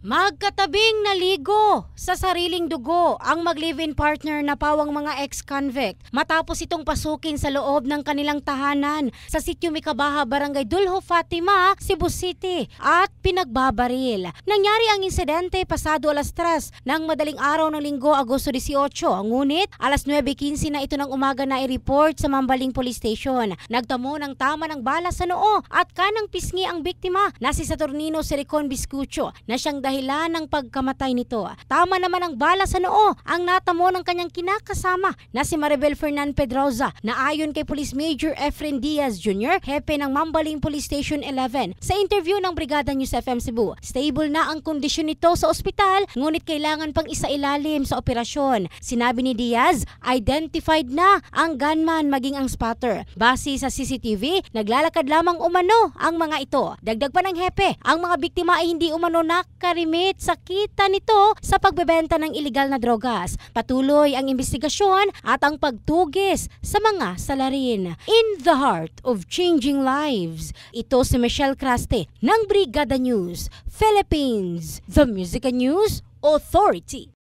Magkatabing naligo sa sariling dugo ang mag-live-in partner na pawang mga ex-convict matapos itong pasukin sa loob ng kanilang tahanan sa Sitio Micabaha, Barangay Dulho, Fatima, Cebu City at pinagbabaril. Nangyari ang insidente pasado alas 3 ng madaling araw ng Linggo, Agosto 18, ngunit alas 9:15 na ito ng umaga na i-report sa Mambaling Police Station. Nagtamo ng tama ng bala sa noo at kanang pisngi ang biktima na si Saturnino Sericon Biscucho na siyang dahilan ng pagkamatay nito. Tama naman ang bala sa noo ang natamo ng kanyang kinakasama na si Maribel Fernan Pedroza na ayon kay Police Major Efren Diaz Jr., hepe ng Mambaling Police Station 11. Sa interview ng Brigada News FM Cebu, stable na ang kondisyon nito sa ospital ngunit kailangan pang isailalim sa operasyon. Sinabi ni Diaz, identified na ang gunman maging ang spotter. Base sa CCTV, naglalakad lamang umano ang mga ito. Dagdag pa ng hepe, ang mga biktima ay hindi umano nakarimit sa kita nito sa pagbebenta ng ilegal na drogas. Patuloy ang investigasyon at ang pagtugis sa mga salarin. In the heart of changing lives, ito si Michelle Craste ng Brigada News Philippines, the Music and News Authority.